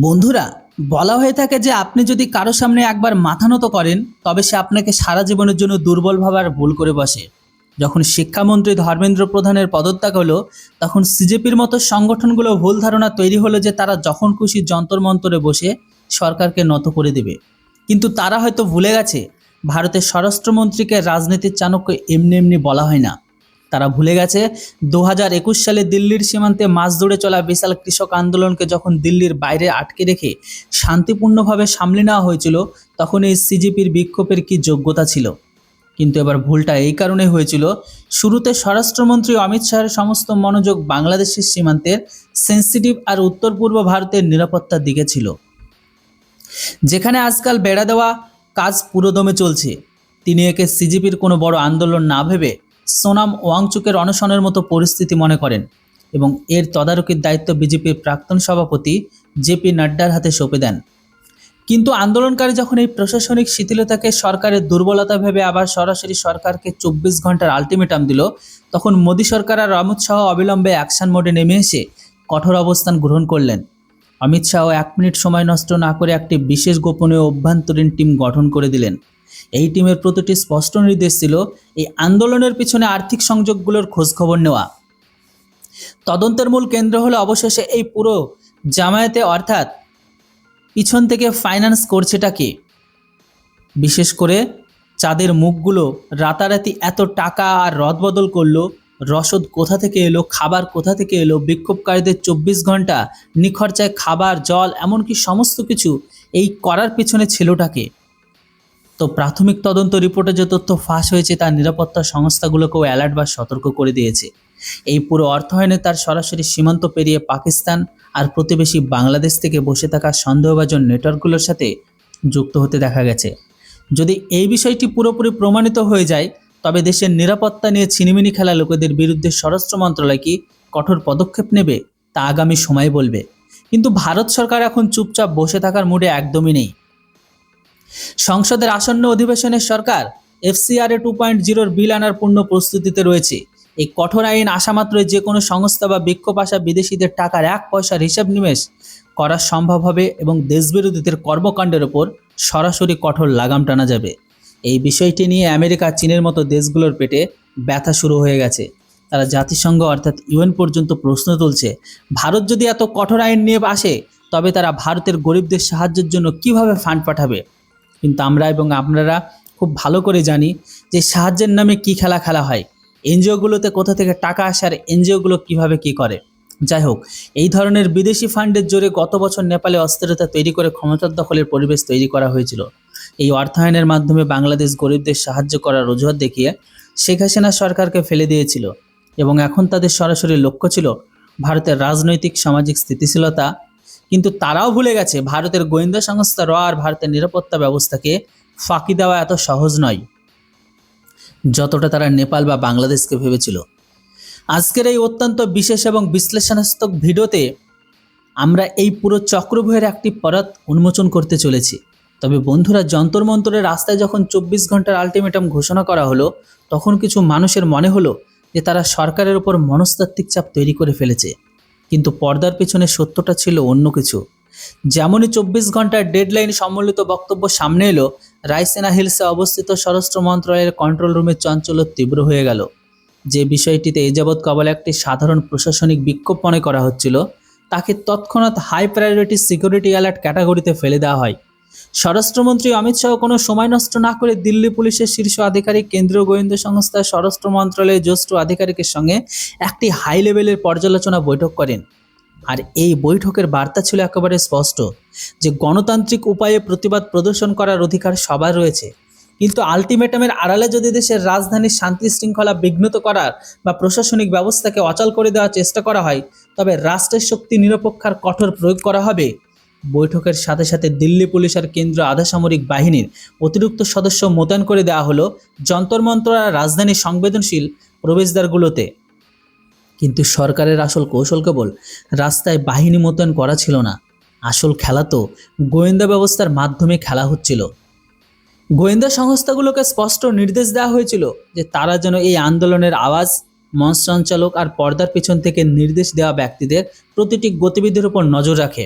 বন্ধুরা, বলা হয়ে থাকে যে আপনি যদি কারো সামনে একবার মাথা নত করেন তবে সে আপনাকে সারা জীবনের জন্য দুর্বল ভাবার ভুল করে বসে। যখন শিক্ষামন্ত্রী ধর্মেন্দ্র প্রধানের পদত্যাগ হলো, তখন সিজেপির মতো সংগঠনগুলো ভুল ধারণা তৈরি হলো যে তারা যখন খুশি যন্তর মন্তরে বসে সরকারকে নত করে দেবে। কিন্তু তারা হয়তো ভুলে গেছে, ভারতের স্বরাষ্ট্রমন্ত্রীকে রাজনীতির চাণক্য এমনি এমনি বলা হয় না। তারা ভুলে গেছে 2021 সালে দিল্লির সীমান্তে মাস ধরে চলা বিশাল কৃষক আন্দোলনকে যখন দিল্লির বাইরে আটকে রেখে শান্তিপূর্ণভাবে সামলে নেওয়া হয়েছিল, তখন এই সিজিপির বিক্ষোভের কি যোগ্যতা ছিল। কিন্তু এবার ভুলটা এই কারণে হয়েছিল, শুরুতে স্বরাষ্ট্রমন্ত্রী অমিত শাহের সমস্ত মনোযোগ বাংলাদেশের সীমান্তের সেন্সিটিভ আর উত্তর পূর্ব ভারতের নিরাপত্তার দিকে ছিল, যেখানে আজকাল বেড়া দেওয়া কাজ পুরোদমে চলছে। তিনি একে সিজিপির কোনো বড় আন্দোলন না ভেবে সোনাম ওয়াংচুকের অনশনের মতো পরিস্থিতি মনে করেন এবং এর তদারকির দায়িত্ব বিজেপির প্রাক্তন সভাপতি জেপি নাড্ডার হাতে সঁপে দেন। কিন্তু আন্দোলনকারী যখন এই প্রশাসনিক শিথিলতাকে সরকারের দুর্বলতা ভেবে আবার সরাসরি সরকারকে 24 ঘন্টার আলটিমেটাম দিল, তখন মোদী সরকার আর অমিত শাহ অবিলম্বে অ্যাকশন মোডে নেমে এসে কঠোর অবস্থান গ্রহণ করলেন। অমিত শাহ 1 মিনিট সময় নষ্ট না করে একটি বিশেষ গোপনীয় অভ্যন্তরীণ টিম গঠন করে দিলেন। এই টিমের প্রতিটি স্পষ্ট নির্দেশ ছিল এই আন্দোলনের পিছনে আর্থিক সংযোগগুলোর খোঁজখবর নেওয়া। তদন্তের মূল কেন্দ্র হলো অবশেষে এই পুরো জামায়াতে, অর্থাৎ পিছন থেকে ফাইন্যান্স করছেটা কে। বিশেষ করে চাঁদের মুখগুলো রাতারাতি এত টাকা আর রদবদল করলো, রসদ কোথা থেকে এলো, খাবার কোথা থেকে এলো, বিক্ষোভকারীদের 24 ঘন্টা নিখরচায় খাবার, জল, এমনকি সমস্ত কিছু এই করার পিছনে ছিলটাকে। তো প্রাথমিক তদন্ত রিপোর্টে যে তথ্য ফাঁস হয়েছে তা নিরাপত্তা সংস্থাগুলোকেও অ্যালার্ট বা সতর্ক করে দিয়েছে। এই পুরো অর্থায়নে তার সরাসরি সীমান্ত পেরিয়ে পাকিস্তান আর প্রতিবেশী বাংলাদেশ থেকে বসে থাকা সন্দেহভাজন নেটওয়ার্কগুলোর সাথে যুক্ত হতে দেখা গেছে। যদি এই বিষয়টি পুরোপুরি প্রমাণিত হয়ে যায়, তবে দেশের নিরাপত্তা নিয়ে ছিনিমিনি খেলা লোকেদের বিরুদ্ধে স্বরাষ্ট্র মন্ত্রণালয় কি কঠোর পদক্ষেপ নেবে তা আগামী সময় বলবে। কিন্তু ভারত সরকার এখন চুপচাপ বসে থাকার মুডে একদমই নেই। সংসদের আসন্ন অধিবেশনের সরকার FCRA 2.0 বিল আনার পূর্ণ প্রস্তুতিতে রয়েছে। এই কঠোর আইন আসা মাত্রই যে কোনো সংস্থা বা বিক্ষোভ আসা বিদেশিদের টাকার 1 পয়সার হিসাব নিমেষ করা সম্ভব হবে এবং দেশবিরোধীদের কর্মকাণ্ডের ওপর সরাসরি কঠোর লাগাম টানা যাবে। এই বিষয়টি নিয়ে আমেরিকা, চীনের মতো দেশগুলোর পেটে ব্যথা শুরু হয়ে গেছে। তারা জাতিসংঘ অর্থাৎ UN পর্যন্ত প্রশ্ন তুলছে, ভারত যদি এত কঠোর আইন নিয়ে আসে তবে তারা ভারতের গরিবদের সাহায্যের জন্য কিভাবে ফান্ড পাঠাবে। কিন্তু আমরা এবং আপনারা খুব ভালো করে জানি যে সাহায্যের নামে কি খেলা খেলা হয়, এনজিওগুলোতে কোথা থেকে টাকা আসে আর এনজিওগুলো কীভাবে কী করে। যাই হোক, এই ধরনের বিদেশি ফান্ডের জোরে গত বছর নেপালে অস্থিরতা তৈরি করে ক্ষমতার দখলের পরিবেশ তৈরি করা হয়েছিল। এই অর্থায়নের মাধ্যমে বাংলাদেশ গরিবদের সাহায্য করার অজুহাত দেখিয়ে শেখ হাসিনা সরকারকে ফেলে দিয়েছিল এবং এখন তাদের সরাসরি লক্ষ্য ছিল ভারতের রাজনৈতিক সামাজিক স্থিতিশীলতা। কিন্তু তারাও ভুলে গেছে ভারতের গোয়েন্দা সংস্থা র আর ভারতের নিরাপত্তা ব্যবস্থাকে ফাঁকি দেওয়া এত সহজ নয় যতটা তারা নেপাল বা বাংলাদেশকে ভেবেছিল। আজকের এই অত্যন্ত বিশেষ এবং বিশ্লেষণাত্মক ভিডিওতে আমরা এই পুরো চক্রব্যূহের একটি পরাত উন্মোচন করতে চলেছি। তবে বন্ধুরা, যন্তর মন্তরের রাস্তায় যখন 24 ঘন্টার আলটিমেটাম ঘোষণা করা হলো, তখন কিছু মানুষের মনে হলো যে তারা সরকারের উপর মনস্তাত্ত্বিক চাপ তৈরি করে ফেলেছে। কিন্তু পর্দার পেছনে সত্যটা ছিল অন্য কিছু। যেমনই 24 ঘন্টার ডেডলাইন সম্বলিত বক্তব্য সামনে এলো, রায়সিনা হিলসে অবস্থিত স্বরাষ্ট্র মন্ত্রণালয়ের কন্ট্রোল রুমের চাঞ্চল্য তীব্র হয়ে গেল। যে বিষয়টিতে এ যাবৎ কেবল একটি সাধারণ প্রশাসনিক বিক্ষোভ মনে করা হচ্ছিল, তাকে তৎক্ষণাৎ হাই প্রায়োরিটি সিকিউরিটি অ্যালার্ট ক্যাটাগরিতে ফেলে দেওয়া হয়। স্বরাষ্ট্রমন্ত্রী অমিত শাহ কোনো সময় নষ্ট না করে দিল্লি পুলিশের শীর্ষ আধিকারিক, কেন্দ্রীয় গোয়েন্দা সংস্থা, স্বরাষ্ট্র মন্ত্রণালয়ের জ্যেষ্ঠ আধিকারিকের সঙ্গে একটি হাই লেভেলের পর্যালোচনা বৈঠক করেন। আর এই বৈঠকের বার্তা ছিল একেবারে স্পষ্ট যে গণতান্ত্রিক উপায়ে প্রতিবাদ প্রদর্শন করার অধিকার সবার রয়েছে, কিন্তু আলটিমেটামের আড়ালে যদি দেশের রাজধানীর শান্তি শৃঙ্খলা বিঘ্নিত করার বা প্রশাসনিক ব্যবস্থাকে অচল করে দেওয়ার চেষ্টা করা হয়, তবে রাষ্ট্রের শক্তি নিরপেক্ষার কঠোর প্রয়োগ করা হবে। বৈঠকের সাথে সাথে দিল্লি পুলিশ আর কেন্দ্রীয় আধাসামরিক বাহিনীর অতিরিক্ত সদস্য মোতায়েন করে দেওয়া হলো যন্তর মন্তর আর রাজধানীর সংবেদনশীল প্রবেশদ্বারগুলোতে। কিন্তু সরকারের আসল কৌশল কেবল রাস্তায় বাহিনী মোতায়েন করা ছিল না, আসল খেলা তো গোয়েন্দা ব্যবস্থার মাধ্যমে খেলা হচ্ছিল। গোয়েন্দা সংস্থাগুলোকে স্পষ্ট নির্দেশ দেওয়া হয়েছিল যে তারা যেন এই আন্দোলনের আওয়াজ, মঞ্চ সঞ্চালক আর পর্দার পিছন থেকে নির্দেশ দেওয়া ব্যক্তিদের প্রতিটি গতিবিধির উপর নজর রাখে।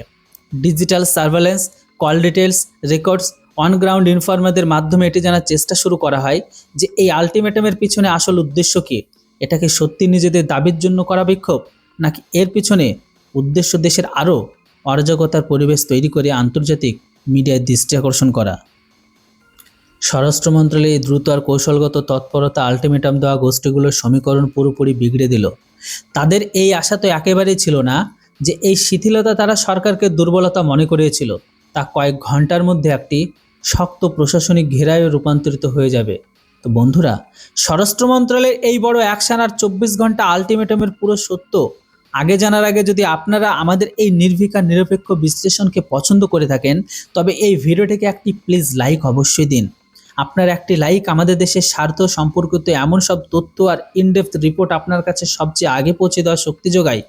Digital surveillance, call details, records, on ground ইনফরমারদের মাধ্যমে এটি জানার চেষ্টা শুরু করা হয় যে এই আলটিমেটামের পিছনে আসল উদ্দেশ্য কী। এটা কি সত্যি নিজেদের দাবির জন্য করা বিক্ষোভ, নাকি এর পিছনে উদ্দেশ্য দেশের আরও অরাজকতার পরিবেশ তৈরি করে আন্তর্জাতিক মিডিয়ায় দৃষ্টি আকর্ষণ করা। স্বরাষ্ট্র মন্ত্রণালয়ের এই দ্রুত আর কৌশলগত তৎপরতা আলটিমেটাম দেওয়া গোষ্ঠীগুলোর সমীকরণ পুরোপুরি বিগড়ে দিল। তাদের এই আশা তো একেবারেই ছিল না যে এই শিথিলতা তারা সরকারকে দুর্বলতা মনে করিয়েছিল তা কয়েক ঘন্টার মধ্যে একটি শক্ত প্রশাসনিক ঘেরায় রূপান্তরিত হয়ে যাবে। তো বন্ধুরা, স্বরাষ্ট্র মন্ত্রণালয়ের এই বড় অ্যাকশন আর 24 ঘন্টা আলটিমেটামের পুরো সত্য আগে জানার আগে যদি আপনারা আমাদের এই নির্ভীক আর নিরপেক্ষ বিশ্লেষণকে পছন্দ করে থাকেন, তবে এই ভিডিওটিকে একটি প্লিজ লাইক অবশ্যই দিন। আপনার একটি লাইক আমাদের দেশের স্বার্থ সম্পর্কিত এমন সব তথ্য আর ইনডেপথ রিপোর্ট আপনার কাছে সবচেয়ে আগে পৌঁছে দেওয়ার শক্তি যোগায়।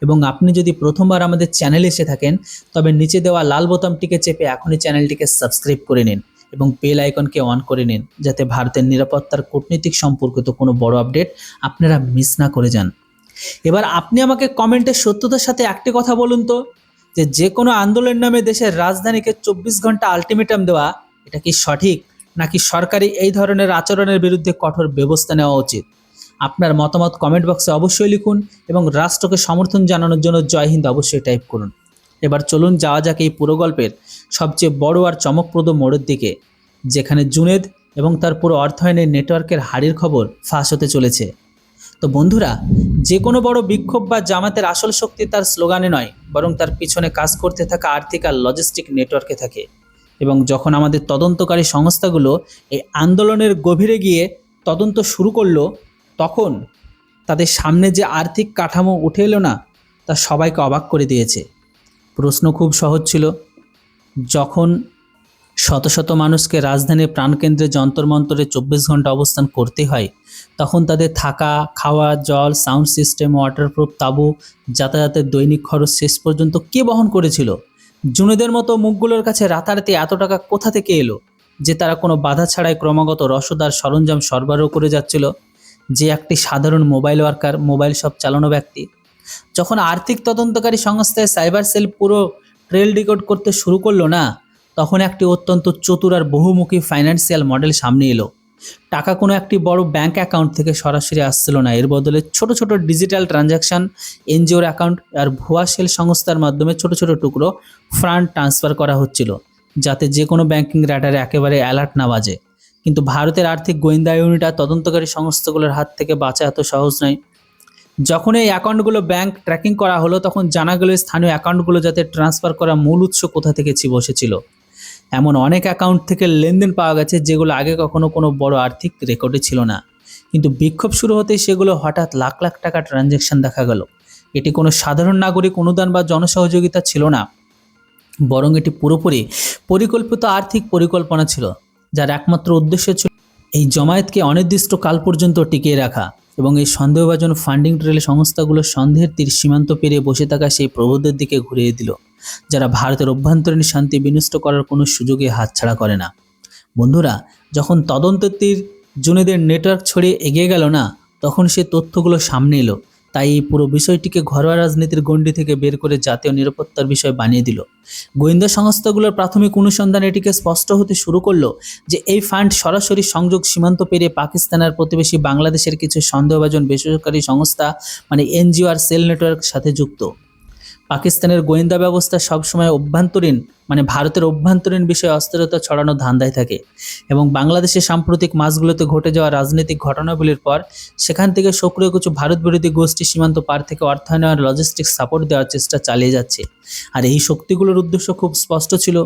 এবং আপনি যদি প্রথমবার আমাদের চ্যানেলে এসে থাকেন, তবে নিচে দেওয়া লাল বোতামটিকে চেপে এখনই চ্যানেলটিকে সাবস্ক্রাইব করে নিন এবং বেল আইকনকে অন করে নিন, যাতে ভারতের নিরাপত্তার কূটনৈতিক সম্পর্কিত কোনো বড় আপডেট আপনারা মিস না করে যান। এবার আপনি আমাকে কমেন্টের সত্যতার সাথে একটি কথা বলুন তো, যে কোনো আন্দোলনের নামে দেশের রাজধানীকে 24 ঘন্টা আলটিমেটাম দেওয়া এটা কি সঠিক, নাকি সরকারি এই ধরনের আচরণের বিরুদ্ধে কঠোর ব্যবস্থা নেওয়া উচিত? আপনার মতামত কমেন্ট বক্সে অবশ্যই লিখুন এবং রাষ্ট্রকে সমর্থন জানানোর জন্য জয় হিন্দ অবশ্যই টাইপ করুন। এবার চলুন যাওয়া যাক এই পুরো গল্পের সবচেয়ে বড় আর চমকপ্রদ মোড়ের দিকে, যেখানে জুনেদ এবং তার পুরো অর্থায়নের নেটওয়ার্কের হারির খবর ফাঁস হতে চলেছে। তো বন্ধুরা, যে কোনো বড় বিক্ষোভ বা জামাতের আসল শক্তি তার স্লোগানে নয়, বরং তার পিছনে কাজ করতে থাকা আর্থিক আর লজিস্টিক নেটওয়ার্কে থাকে। এবং যখন আমাদের তদন্তকারী সংস্থাগুলো এই আন্দোলনের গভীরে গিয়ে তদন্ত শুরু করলো, তখন তাদের সামনে যে আর্থিক কাঠামো উঠে এলো না, তা সবাইকে অবাক করে দিয়েছে। প্রশ্ন খুব সহজ ছিল, যখন শত শত মানুষকে রাজধানীর প্রাণকেন্দ্রে যন্তরমন্তরে 24 ঘন্টা অবস্থান করতে হয়, তখন তাদের থাকা, খাওয়া, জল, সাউন্ড সিস্টেম, ওয়াটারপ্রুফ তাঁবু, যাতায়াতের দৈনিক খরচ শেষ পর্যন্ত কে বহন করেছিল? জুনেদের মতো মুখগুলোর কাছে রাতারাতি এত টাকা কোথা থেকে এলো যে তারা কোনো বাধা ছাড়াই ক্রমাগত রসদ আর সরঞ্জাম সরবরাহ করে যাচ্ছিল? যে একটি সাধারণ মোবাইল ওয়ার্কার, মোবাইল শপ চালানো ব্যক্তি। যখন আর্থিক তদন্তকারী সংস্থায় সাইবার সেল পুরো ট্রেল ডিকোড করতে শুরু করলো না, তখন একটি অত্যন্ত চতুর আর বহুমুখী ফাইন্যান্সিয়াল মডেল সামনে এলো। টাকা কোনো একটি বড় ব্যাংক অ্যাকাউন্ট থেকে সরাসরি আসছিল না, এর বদলে ছোট ছোট ডিজিটাল ট্রানজ্যাকশান, এনজিওর অ্যাকাউন্ট আর ভুয়া সেল সংস্থার মাধ্যমে ছোট ছোট টুকরো ফান্ড ট্রান্সফার করা হচ্ছিল, যাতে যে কোনো ব্যাংকিং র্যাডারে একেবারে অ্যালার্ট না বাজে। কিন্তু ভারতের আর্থিক গোয়েন্দা ইউনিট আর তদন্তকারী সংস্থাগুলোর হাত থেকে বাঁচা এত সহজ নয়। যখন এই অ্যাকাউন্টগুলো ব্যাংক ট্র্যাকিং করা হলো, তখন জানা গেল স্থানীয় অ্যাকাউন্টগুলো যাতে ট্রান্সফার করা মূল উৎস কোথা থেকে বসেছিল। এমন অনেক অ্যাকাউন্ট থেকে লেনদেন পাওয়া গেছে যেগুলো আগে কখনো কোনো বড় আর্থিক রেকর্ডে ছিল না। কিন্তু বিক্ষোভ শুরু হতেই সেগুলো হঠাৎ লাখ লাখ টাকা ট্রানজ্যাকশন দেখা গেল। এটি কোনো সাধারণ নাগরিক অনুদান বা জনসহযোগিতা ছিল না, বরং এটি পুরোপুরি পরিকল্পিত আর্থিক পরিকল্পনা ছিল, যার একমাত্র উদ্দেশ্য ছিল এই জমায়েতকে অনির্দিষ্টকাল পর্যন্ত টিকিয়ে রাখা। এবং এই সন্দেহভাজন ফান্ডিং ট্রেল সংস্থাগুলো সন্দেহের তীর সীমান্ত পেরিয়ে বসে থাকা সেই প্রভুদের দিকে ঘুরিয়ে দিল, যারা ভারতের অভ্যন্তরীণ শান্তি বিনষ্ট করার কোনো সুযোগে হাতছাড়া করে না। বন্ধুরা, যখন তদন্তের তীর জুনেদের নেটওয়ার্ক ছড়িয়ে এগিয়ে গেল না, তখন সে তথ্যগুলো সামনে এলো। তাই এই পুরো বিষয়টিকে ঘরোয়া রাজনীতির গণ্ডি থেকে বের করে জাতীয় নিরাপত্তার বিষয় বানিয়ে দিল। গোয়েন্দা সংস্থাগুলোর প্রাথমিক অনুসন্ধান এটিকে স্পষ্ট হতে শুরু করলো যে এই ফান্ড সরাসরি সংযোগ সীমান্ত পেরিয়ে পাকিস্তানের প্রতিবেশী বাংলাদেশের কিছু সন্দেহভাজন বেসরকারি সংস্থা মানে এনজিও আর সেল নেটওয়ার্কের সাথে যুক্ত। পাকিস্তানের গোয়েন্দা ব্যবস্থা সবসময় অভ্যন্তরীণ মানে ভারতের অভ্যন্তরীণ বিষয়ে অস্থিরতা ছড়ানোর ধান্দায় থাকে এবং বাংলাদেশের সাম্প্রতিক মাসগুলোতে ঘটে যাওয়া রাজনৈতিক ঘটনাগুলির পর সেখান থেকে সক্রিয় কিছু ভারত বিরোধী গোষ্ঠী সীমান্ত পার থেকে অর্থায়ন আর লজিস্টিক সাপোর্ট দেওয়ার চেষ্টা চালিয়ে যাচ্ছে। আর এই শক্তিগুলোর উদ্দেশ্য খুব স্পষ্ট ছিল,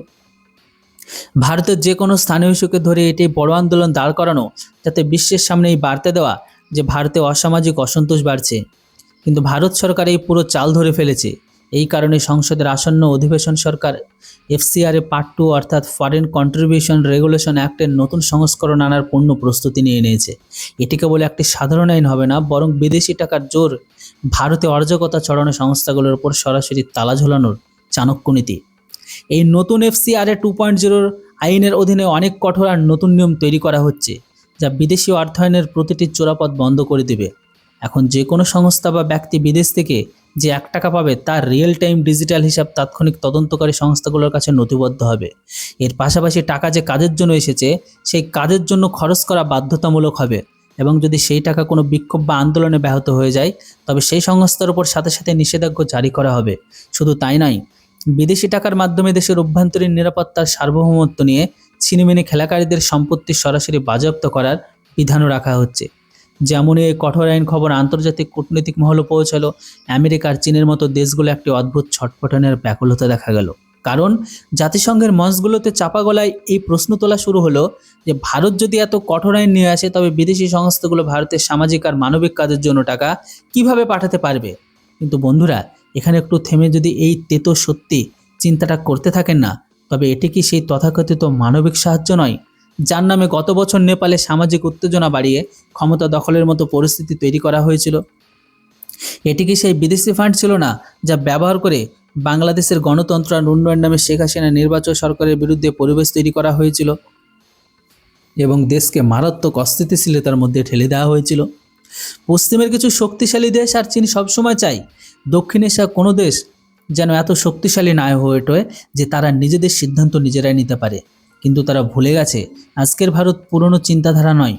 ভারতের যে কোনো স্থানীয় ইস্যুকে ধরে এটি বড় আন্দোলন দাঁড় করানো, যাতে বিশ্বের সামনে এই বার্তা দেওয়া যে ভারতে অসামাজিক অসন্তোষ বাড়ছে। কিন্তু ভারত সরকার এই পুরো চাল ধরে ফেলেছে। এই কারণে সংসদের আসন্ন অধিবেশন সরকার এফসিআরএ পার্ট 2 অর্থাৎ ফরেন কন্ট্রিবিউশন রেগুলেশন অ্যাক্টের নতুন সংস্করণ আনার পূর্ণ প্রস্তুতি নিয়ে নিয়েছে। এটি কেবল একটি সাধারণ আইন হবে না, বরং বিদেশি টাকার জোর ভারতে অরাজকতা ছড়ানো সংস্থাগুলোর উপর সরাসরি তালা ঝোলানোর চাণক্য নীতি। এই নতুন এফসিআরএ 2.0 আইনের অধীনে অনেক কঠোর আর নতুন নিয়ম তৈরি করা হচ্ছে, যা বিদেশি অর্থায়নের প্রতিটি চোরাপথ বন্ধ করে দেবে। এখন যে কোনো সংস্থা বা ব্যক্তি বিদেশ থেকে যে 1 টাকা পাবে তার রিয়েল টাইম ডিজিটাল হিসাব তাৎক্ষণিক তদন্তকারী সংস্থাগুলোর কাছে নথিবদ্ধ হবে। এর পাশাপাশি টাকা যে কাজের জন্য এসেছে সেই কাজের জন্য খরচ করা বাধ্যতামূলক হবে, এবং যদি সেই টাকা কোনো বিক্ষোভ বা আন্দোলনে ব্যাহত হয়ে যায় তবে সেই সংস্থার উপর সাথে সাথে নিষেধাজ্ঞা জারি করা হবে। শুধু তাই নয়, বিদেশি টাকার মাধ্যমে দেশের অভ্যন্তরীণ নিরাপত্তার সার্বভৌমত্ব নিয়ে ছিনিমিনি খেলাকারীদের সম্পত্তি সরাসরি বাজেয়াপ্ত করার বিধানও রাখা হচ্ছে। যেমনই এই কঠোর আইন খবর আন্তর্জাতিক কূটনৈতিক মহলে পৌঁছালো, আমেরিকার চীনের মতো দেশগুলো একটি অদ্ভুত ছটফটানের ব্যাকুলতা দেখা গেল। কারণ জাতিসংঘের মঞ্চগুলোতে চাপা গলায় এই প্রশ্ন তোলা শুরু হলো যে ভারত যদি এত কঠোর আইন নিয়ে আসে তবে বিদেশি সংস্থাগুলো ভারতের সামাজিক আর মানবিক কাজের জন্য টাকা কিভাবে পাঠাতে পারবে। কিন্তু বন্ধুরা, এখানে একটু থেমে যদি এই তেতো সত্যি চিন্তাটা করতে থাকেন না, তবে এটি কি সেই তথাকথিত মানবিক সাহায্য নয়, যার নামে গত বছর নেপালে সামাজিক উত্তেজনা বাড়িয়ে ক্ষমতা দখলের মতো পরিস্থিতি তৈরি করা হয়েছিল? এটি কি সেই বিদেশি ফান্ড ছিল না যা ব্যবহার করে বাংলাদেশের গণতন্ত্র আর উন্নয়ন নামে শেখ হাসিনা নির্বাচন সরকারের বিরুদ্ধে পরিবেশ তৈরি করা হয়েছিল এবং দেশকে মারাত্মক অস্থিতিশীলতার মধ্যে ঠেলে দেওয়া হয়েছিল? পশ্চিমের কিছু শক্তিশালী দেশ আর চীন সবসময় চাই দক্ষিণ এশিয়ার কোনো দেশ যেন এত শক্তিশালী না হয়ে ওঠে যে তারা নিজেদের সিদ্ধান্ত নিজেরাই নিতে পারে। কিন্তু তারা ভুলে গেছে আজকের ভারত পুরনো চিন্তাধারা নয়,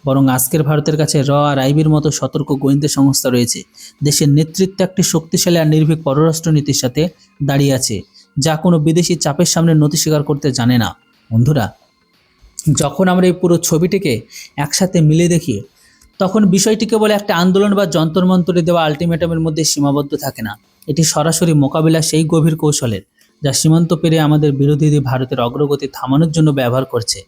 বরং আজকের ভারতের কাছে আর আইবির মতো সতর্ক গোয়েন্দা সংস্থা রয়েছে। দেশের নেতৃত্বে একটি শক্তিশালী আর নির্ভীক পররাষ্ট্রনীতির সাথে দাঁড়িয়ে আছে, যা কোনো বিদেশি চাপের সামনে নতি স্বীকার করতে জানে না। বন্ধুরা, যখন আমরা এই পুরো ছবিটিকে একসাথে মিলে দেখি তখন বিষয়টি কেবল একটা আন্দোলন বা যন্তর মন্তরে দেওয়া আলটিমেটামের মধ্যে সীমাবদ্ধ থাকে না। এটি সরাসরি মোকাবিলা সেই গভীর কৌশলের যা সীমান্ত পেরিয়ে আমাদের বিরোধীদের ভারতের অগ্রগতি থামানোর জন্য ব্যবহার করছে।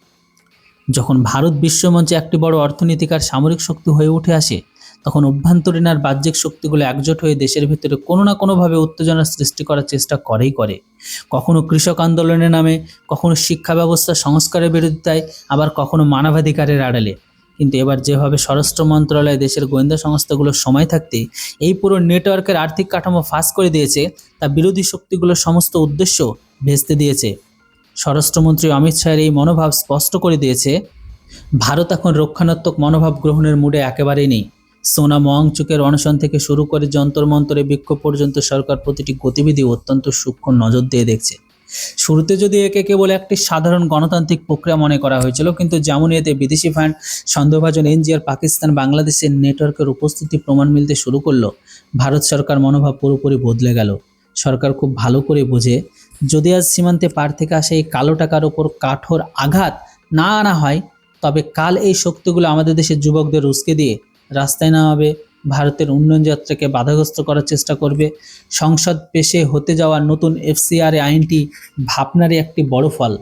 যখন ভারত বিশ্বমঞ্চে একটি বড় অর্থনৈতিক আর সামরিক শক্তি হয়ে উঠে আসে, তখন অভ্যন্তরীণ আর বাহ্যিক শক্তিগুলো একজোট হয়ে দেশের ভিতরে কোনো না কোনোভাবে উত্তেজনার সৃষ্টি করার চেষ্টা করে। কখনো কৃষক আন্দোলনের নামে, কখনো শিক্ষা ব্যবস্থা সংস্কারের বিরোধিতায়, আবার কখনো মানবাধিকারের আড়ালে। কিন্তু এবার যেভাবে স্বরাষ্ট্র মন্ত্রণালয় দেশের গোয়েন্দা সংস্থাগুলোর সময় থাকতে এই পুরো নেটওয়ার্কের আর্থিক কাঠামো ফাঁস করে দিয়েছে, তা বিরোধী শক্তিগুলোর সমস্ত উদ্দেশ্য ভেস্তে দিয়েছে। স্বরাষ্ট্রমন্ত্রী অমিত শাহের এই মনোভাব স্পষ্ট করে দিয়েছে ভারত এখন রক্ষণাত্মক মনোভাব গ্রহণের মুডে একেবারেই নেই। সোনাম ওয়াংচুকের অনশন থেকে শুরু করে যন্তর মন্তরে বিক্ষোভ পর্যন্ত সরকার প্রতিটি গতিবিধি অত্যন্ত সূক্ষ্ম নজর দিয়ে দেখছে। শুরুতে যদি একে কেবল একটি সাধারণ গণতান্ত্রিক প্রক্রিয়া মনে করা হয়েছিল, কিন্তু যেমনই এতে বিদেশি ফান্ড, সন্দেহভাজন এনজিআর, পাকিস্তান, বাংলাদেশের নেটওয়ার্কের উপস্থিতি প্রমাণ মিলতে শুরু করলো, ভারত সরকার মনোভাব পুরোপুরি বদলে গেল। সরকার খুব ভালো করে বোঝে, যদি আজ সীমান্তে পার থেকে আসে এই কালো টাকার ওপর কঠোর আঘাত না আনা হয়, তবে কাল এই শক্তিগুলো আমাদের দেশের যুবকদের উস্কে দিয়ে রাস্তায় নামাবে, ভারতের উন্নয়ন যাত্রাকে বাধাগ্রস্ত করার চেষ্টা করবে। সংসদ পেশে হতে যাওয়া নতুন এফসিআর আইনটি ভাবনারই একটি বড় ফল।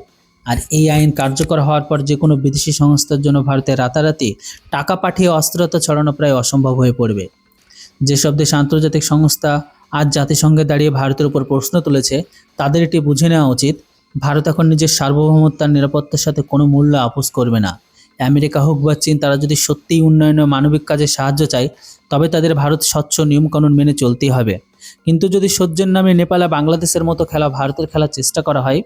আর এই আইন কার্যকর হওয়ার পর যে কোনো বিদেশি সংস্থার জন্য ভারতে রাতারাতি টাকা পাঠিয়ে অস্থিরতা ছড়ানো প্রায় অসম্ভব হয়ে পড়বে। যেসব দেশ আন্তর্জাতিক সংস্থা আজ জাতিসংঘে দাঁড়িয়ে ভারতের উপর প্রশ্ন তুলেছে, তাদের এটি বুঝে নেওয়া উচিত ভারত এখন নিজের সার্বভৌমত্বের নিরাপত্তার সাথে কোনো মূল্য আপোস করবে না। আমেরিকা হোক বা চীন, তারা যদি সত্যিই উন্নয়ন ও মানবিক কাজে সাহায্য চায় তবে তাদের ভারত স্বচ্ছ নিয়মকানুন মেনে চলতেই হবে। কিন্তু যদি সহ্যের নামে নেপাল, বাংলাদেশের মতো খেলা ভারতের খেলার চেষ্টা করা হয়,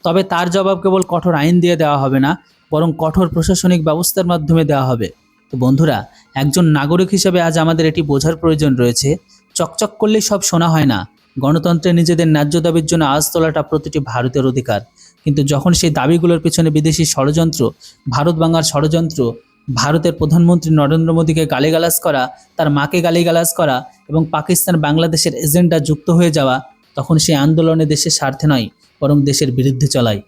তবে তার জবাব কেবল কঠোর আইন দিয়ে দেওয়া হবে না, বরং কঠোর প্রশাসনিক ব্যবস্থার মাধ্যমে দেওয়া হবে। তো বন্ধুরা, একজন নাগরিক হিসেবে আজ আমাদের এটি বোঝার প্রয়োজন রয়েছে, চকচক করলেই সব শোনা হয় না। গণতন্ত্রে নিজেদের ন্যায্য দাবির জন্য আজ তোলাটা প্রতিটি ভারতের অধিকার। কিন্তু যখন সেই দাবিগুলোর পেছনে বিদেশি ষড়যন্ত্র, ভারত ভাঙার ষড়যন্ত্র, ভারতের প্রধানমন্ত্রী নরেন্দ্র মোদীকে গালিগালাজ করা, তার মাকে গালিগালাজ করা এবং পাকিস্তান বাংলাদেশের এজেন্ডা যুক্ত হয়ে যাওয়া, তখন সেই আন্দোলনে দেশের স্বার্থে নয় বরং দেশের বিরুদ্ধে চলায়।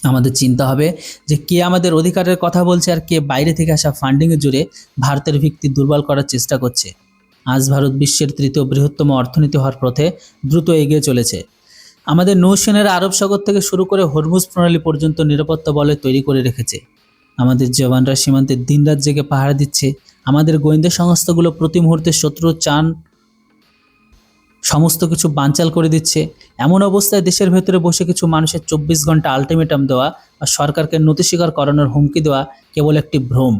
আমাদের চিন্তা হবে যে কে আমাদের অধিকারের কথা বলছে আর কে বাইরে থেকে আসা ফান্ডিংয়ের জোরে ভারতের ভিত্তি দুর্বল করার চেষ্টা করছে। আজ ভারত বিশ্বের তৃতীয় বৃহত্তম অর্থনীতি হওয়ার পথে দ্রুত এগিয়ে চলেছে। আমাদের নৌসেনারা আরব সাগর থেকে শুরু করে হরমুজ প্রণালী পর্যন্ত নিরাপত্তা বলয় তৈরি করে রেখেছে। আমাদের জওয়ানরা সীমান্তে দিনরাত জেগে পাহারা দিচ্ছে। আমাদের গোয়েন্দা সংস্থাগুলো প্রতি মুহূর্তে শত্রুর চান সমস্ত কিছু বানচাল করে দিচ্ছে। এমন অবস্থায় দেশের ভেতরে বসে কিছু মানুষের 24 ঘন্টা আলটিমেটাম দেওয়া বা সরকারকে নথি স্বীকার করানোর হুমকি দেওয়া কেবল একটি ভ্রম।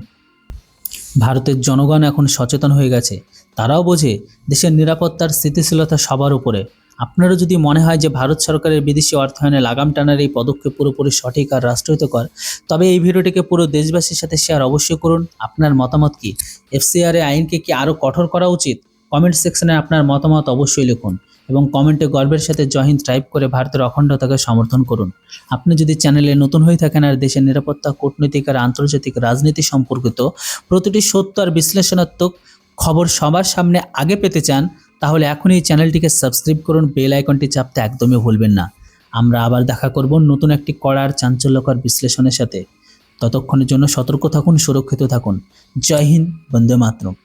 ভারতের জনগণ এখন সচেতন হয়ে গেছে। তারাও বোঝে দেশের নিরাপত্তার স্থিতিশীলতা সবার উপরে। আপনারও যদি মনে হয় যে ভারত সরকারের বিদেশি অর্থায়নে লাগাম টানার এই পদক্ষেপ পুরোপুরি সঠিক আর রাষ্ট্রহিতকর, তবে এই ভিডিওটিকে পুরো দেশবাসীর সাথে শেয়ার অবশ্যই করুন। আপনার মতামত কি? এফসিআর আইনকে কি আরও কঠোর করা উচিত, কমেন্ট সেকশনে আপনার মতামত অবশ্যই লিখুন এবং কমেন্টে গর্বের সাথে জয় হিন্দ টাইপ করে ভারতের অখণ্ডতাকে সমর্থন করুন। আপনি যদি চ্যানেলে নতুন হয়ে থাকেন আর দেশের নিরাপত্তা, কূটনৈতিক আর আন্তর্জাতিক রাজনীতি সম্পর্কিত প্রতিটি সত্য আর বিশ্লেষণাত্মক খবর সবার সামনে আগে পেতে চান, তাহলে এখনই এই চ্যানেলটিকে সাবস্ক্রাইব করুন, বেল আইকনটি চাপতে একদমই ভুলবেন না। আমরা আবার দেখা করব নতুন একটি কড়া আর চাঞ্চল্যকর বিশ্লেষণের সাথে। ততক্ষণের জন্য সতর্ক থাকুন, সুরক্ষিত থাকুন। জয় হিন্দ, বন্দে মাতরম।